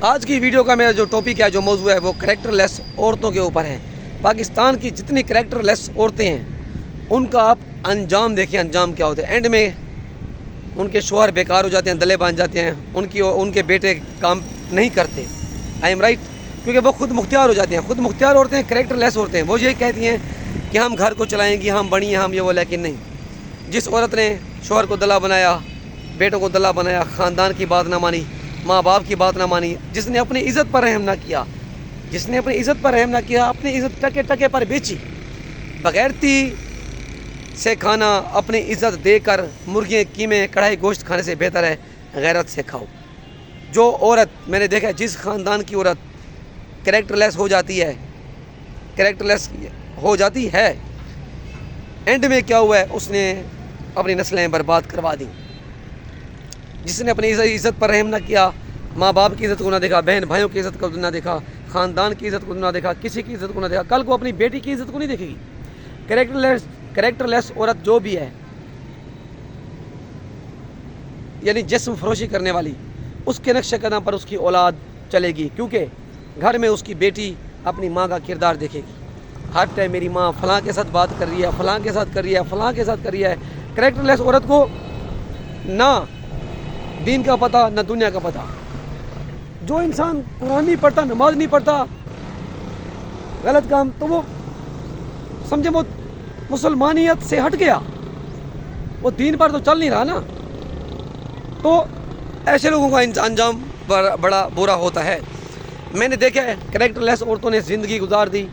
آج کی ویڈیو کا میرا جو ٹاپک ہے، جو موضوع ہے، وہ کریکٹر لیس عورتوں کے اوپر ہے۔ پاکستان کی جتنی کریکٹر لیس عورتیں ہیں ان کا آپ انجام دیکھیں، انجام کیا ہوتا ہے۔ اینڈ میں ان کے شوہر بیکار ہو جاتے ہیں، دلے بن جاتے ہیں، ان کے بیٹے کام نہیں کرتے۔ I am right? کیونکہ وہ خود مختار ہو جاتے ہیں۔ خود مختار عورتیں کریکٹر لیس عورتیں ہیں، وہ یہی کہتی ہیں کہ ہم گھر کو چلائیں گی، ہم بڑی ہیں، ہم یہ وہ، لیکن نہیں۔ جس عورت نے شوہر کو دلہ بنایا، بیٹوں کو دلہ بنایا، خاندان کی بات نہ مانی، ماں باپ کی بات نہ مانی، جس نے اپنی عزت پر رحم نہ کیا، جس نے اپنی عزت پر رحم نہ کیا، اپنی عزت ٹکے ٹکے پر بیچی، بغیرتی سے کھانا، اپنی عزت دے کر مرغیاں قیمے کڑھائی گوشت کھانے سے بہتر ہے غیرت سے کھاؤ۔ جو عورت میں نے دیکھا ہے، جس خاندان کی عورت کریکٹر لیس ہو جاتی ہے، کریکٹر لیس ہو جاتی ہے، اینڈ میں کیا ہوا ہے، اس نے اپنی نسلیں برباد کروا دیں۔ جس نے اپنی عزت پر رحم نہ کیا، ماں باپ کی عزت کو نہ دیکھا، بہن بھائیوں کی عزت کو نہ دیکھا، خاندان کی عزت کو نہ دیکھا، کسی کی عزت کو نہ دیکھا، کل کو اپنی بیٹی کی عزت کو نہیں دیکھے گی۔ کریکٹر لیس عورت جو بھی ہے، یعنی جسم فروشی کرنے والی، اس کے نقش قدم پر اس کی اولاد چلے گی، کیونکہ گھر میں اس کی بیٹی اپنی ماں کا کردار دیکھے گی۔ ہر ٹائم میری ماں فلاں کے ساتھ بات کر رہی ہے، فلاں کے ساتھ کر رہی ہے، فلاں کے ساتھ کر رہی ہے۔ کریکٹر لیس عورت کو نہ دین کا پتہ، نہ دنیا کا پتہ۔ جو انسان قرآن نہیں پڑھتا، نماز نہیں پڑھتا، غلط کام، تو وہ سمجھے وہ مسلمانیت سے ہٹ گیا، وہ دین پر تو چل نہیں رہا نا۔ تو ایسے لوگوں کا انجام بڑا برا ہوتا ہے۔ میں نے دیکھا ہے کریکٹر لیس عورتوں نے زندگی گزار دی،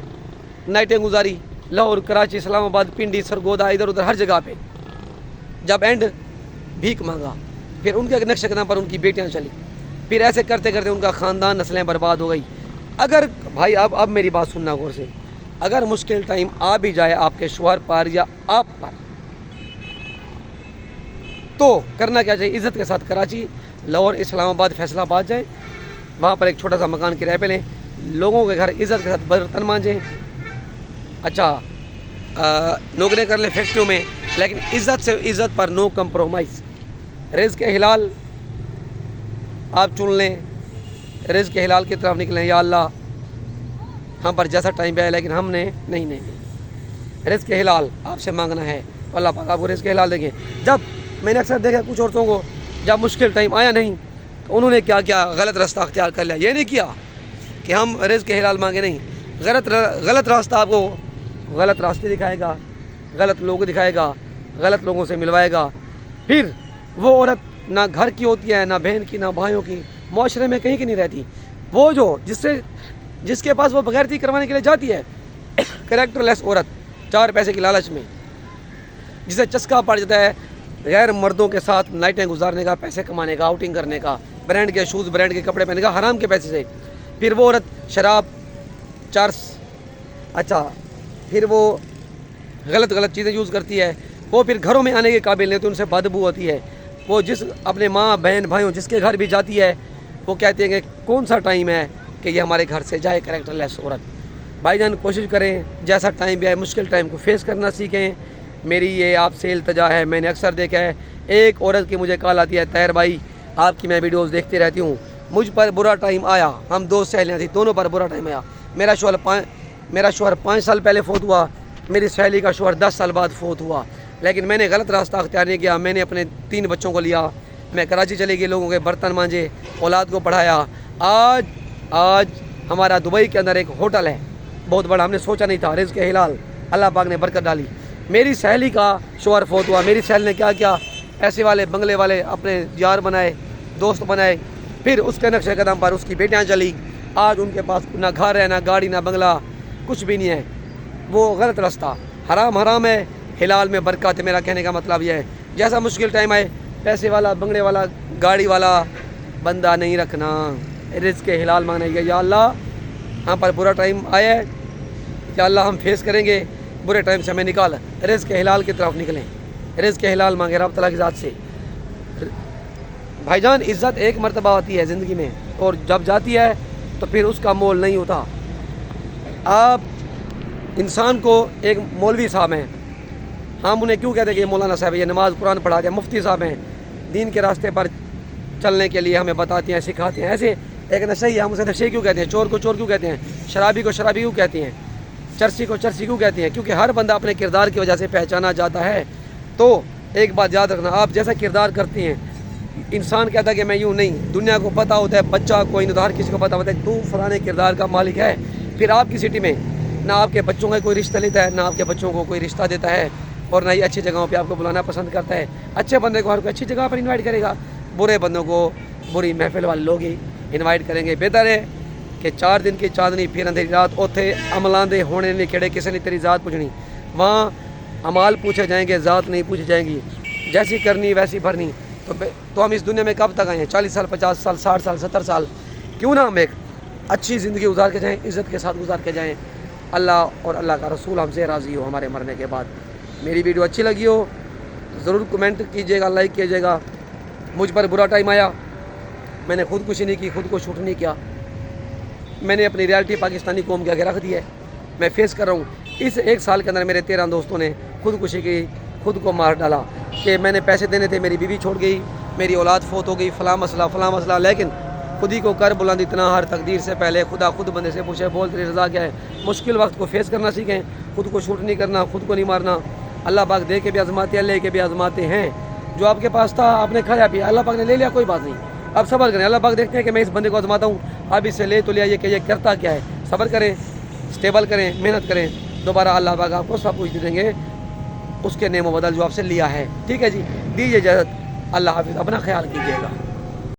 نائٹیں گزاری، لاہور، کراچی، اسلام آباد، پنڈی، سرگودا، ادھر ادھر ہر جگہ پہ۔ جب اینڈ بھیک مانگا، پھر ان کے نقش قدم پر ان کی بیٹیاں چلی، پھر ایسے کرتے کرتے ان کا خاندان، نسلیں برباد ہو گئی۔ اگر بھائی اب میری بات سننا غور سے، اگر مشکل ٹائم آ بھی جائے آپ کے شوہر پر یا آپ پر، تو کرنا کیا چاہیے؟ عزت کے ساتھ کراچی، لاہور، اسلام آباد، فیصل آباد جائیں، وہاں پر ایک چھوٹا سا مکان کرایہ پہ لیں، لوگوں کے گھر عزت کے ساتھ برتن مانجیں، اچھا نوکریاں کر لیں فیکٹریوں میں، لیکن عزت سے عزت پر نو کمپرومائز۔ رزق کے حلال آپ چن لیں، رزق کے حلال کی طرف نکلیں، یا اللہ ہم پر جیسا ٹائم پہ آئے، لیکن ہم نے نہیں رزق کے حلال آپ سے مانگنا ہے، تو اللہ پاک آپ کو رزق کے حلال دیں گے۔ جب میں نے اکثر دیکھا کچھ عورتوں کو، جب مشکل ٹائم آیا نہیں تو انہوں نے کیا کیا؟ غلط راستہ اختیار کر لیا۔ یہ نہیں کیا کہ ہم رزق کے حلال مانگے، نہیں، غلط راستہ آپ کو غلط راستے دکھائے گا، غلط لوگ دکھائے گا، غلط لوگوں سے ملوائے گا۔ پھر وہ عورت نہ گھر کی ہوتی ہے، نہ بہن کی، نہ بھائیوں کی، معاشرے میں کہیں کی نہیں رہتی۔ وہ جو جس کے پاس وہ بغیرتی کروانے کے لیے جاتی ہے، کریکٹر لیس عورت، 4 پیسے کی لالچ میں، جسے چسکا پڑ جاتا ہے غیر مردوں کے ساتھ نائٹیں گزارنے کا، پیسے کمانے کا، آؤٹنگ کرنے کا، برانڈ کے شوز، برانڈ کے کپڑے پہننے کا، حرام کے پیسے سے۔ پھر وہ عورت شراب، چرس، اچھا پھر وہ غلط چیزیں یوز کرتی ہے، وہ پھر گھروں میں آنے کے قابل نہیں ہوتی، ان سے بدبو ہوتی ہے۔ وہ جس اپنے ماں بہن بھائیوں جس کے گھر بھی جاتی ہے، وہ کہتے ہیں کہ کون سا ٹائم ہے کہ یہ ہمارے گھر سے جائے کریکٹر لیس عورت۔ بھائی جان کوشش کریں، جیسا ٹائم بھی آئے مشکل ٹائم کو فیس کرنا سیکھیں۔ میری یہ آپ سے التجا ہے، میں نے اکثر دیکھا ہے، ایک عورت کی مجھے کال آتی ہے، طاہر بھائی آپ کی میں ویڈیوز دیکھتی رہتی ہوں، مجھ پر برا ٹائم آیا، ہم 2 سہیلیاں تھیں، دونوں پر برا ٹائم آیا، میرا شوہر 5 سال پہلے فوت ہوا، میری سہیلی کا شوہر 10 سال بعد فوت ہوا، لیکن میں نے غلط راستہ اختیار نہیں کیا، میں نے اپنے 3 بچوں کو لیا، میں کراچی چلے گئی، لوگوں کے برتن مانجے، اولاد کو پڑھایا۔ آج ہمارا دبئی کے اندر ایک ہوٹل ہے بہت بڑا، ہم نے سوچا نہیں تھا، رزق کے حلال اللہ پاک نے برکت ڈالی۔ میری سہیلی کا شوہر فوت ہوا، میری سہیلی نے کیا کیا؟ پیسے والے بنگلے والے اپنے یار بنائے، دوست بنائے، پھر اس کے نقش قدم پر اس کی بیٹیاں چلی۔ آج ان کے پاس نہ گھر ہے، نہ گاڑی، نہ بنگلہ، کچھ بھی نہیں ہے۔ وہ غلط راستہ، حرام ہے، حلال میں برکت ہے۔ میرا کہنے کا مطلب یہ ہے، جیسا مشکل ٹائم آئے، پیسے والا، بنگلے والا، گاڑی والا بندہ نہیں رکھنا، رزق کے حلال مانگنا ہے۔ یا اللہ ہم پر برا ٹائم آیا ہے، یا اللہ ہم فیس کریں گے، برے ٹائم سے ہمیں نکال، رزق کے حلال کی طرف نکلیں، رزق کے حلال مانگیں رب تعالیٰ کی ذات سے۔ بھائی جان عزت ایک مرتبہ آتی ہے زندگی میں، اور جب جاتی ہے تو پھر اس کا مول نہیں ہوتا۔ آپ انسان کو، ایک مولوی صاحب ہیں، ہم انہیں کیوں کہتے ہیں کہ یہ مولانا صاحب ہے، یہ نماز قرآن پڑھاتے ہیں، مفتی صاحب ہیں، دین کے راستے پر چلنے کے لیے ہمیں بتاتے ہیں، سکھاتے ہیں، ایسے ایک نشئی ہے، ہم اسے نشئی کیوں کہتے ہیں؟ چور کو چور کیوں کہتے ہیں؟ شرابی کو شرابی کیوں کہتے ہیں؟ چرسی کو چرسی کیوں کہتے ہیں؟ کیونکہ ہر بندہ اپنے کردار کی وجہ سے پہچانا جاتا ہے۔ تو ایک بات یاد رکھنا، آپ جیسا کردار کرتے ہیں، انسان کہتا ہے کہ میں یوں نہیں، دنیا کو پتہ ہوتا ہے، بچہ کوئی نہیں تو ہر کسی کو پتہ ہوتا ہے تو فلانے کردار کا مالک ہے۔ پھر آپ کی سٹی میں نہ آپ کے بچوں کا کوئی رشتہ لیتا ہے، نہ آپ کے بچوں کو کوئی رشتہ دیتا ہے، اور نہ ہی اچھی جگہوں پہ آپ کو بلانا پسند کرتا ہے۔ اچھے بندے کو ہر کوئی اچھی جگہ پر انوائٹ کرے گا، برے بندوں کو بری محفل والے لوگ ہی انوائٹ کریں گے۔ بہتر ہے کہ 4 دن کی چاندنی پھر اندھیری رات، اوتھے عملان دے ہونے نہیں کھڑے، کسی نے تیری ذات پوچھنی، وہاں اعمال پوچھے جائیں گے، ذات نہیں پوچھی جائیں گی، جیسی کرنی ویسی بھرنی۔ تو ہم اس دنیا میں کب تک آئے ہیں؟ 40 سال، 50 سال، 60 سال، 70 سال، کیوں نہ ہم ایک اچھی زندگی گزار کے جائیں، عزت کے ساتھ گزار کے جائیں، اللہ اور اللہ کا رسول ہم سے راضی ہو ہمارے مرنے کے بعد۔ میری ویڈیو اچھی لگی ہو ضرور کمنٹ کیجیے گا، لائک کیجیے گا۔ مجھ پر برا ٹائم آیا، میں نے خودکشی نہیں کی، خود کو شوٹ نہیں کیا، میں نے اپنی ریالٹی پاکستانی قوم کے آگے رکھ دی ہے، میں فیس کر رہا ہوں۔ اس 1 سال کے اندر میرے 13 دوستوں نے خودکشی کی، خود کو مار ڈالا کہ میں نے پیسے دینے تھے، میری بیوی چھوڑ گئی، میری اولاد فوت ہو گئی، فلاں مسئلہ، لیکن خود ہی کو کر بلند اتنا، ہر تقدیر سے پہلے خدا خود بندے سے پوچھے بول تیری رضا کیا ہے۔ مشکل وقت کو فیس کرنا سیکھیں، خود کو شوٹ نہیں کرنا، خود کو نہیں مارنا۔ اللہ پاک دے کے بھی آزماتے ہیں، لے کے بھی آزماتے ہیں۔ جو آپ کے پاس تھا آپ نے کھایا پیا، اللہ پاک نے لے لیا، کوئی بات نہیں، اب صبر کریں۔ اللہ پاک دیکھتے ہیں کہ میں اس بندے کو آزماتا ہوں، اب اس سے لے تو لیا، یہ کہ یہ کرتا کیا ہے۔ صبر کریں، اسٹیبل کریں، محنت کریں، دوبارہ اللہ پاک آپ کو سب کچھ دے دیں گے، اس کے نعم و بدل جو آپ سے لیا ہے۔ ٹھیک ہے جی، دیجیے اجازت، اللہ حافظ، اپنا خیال کیجیے گا۔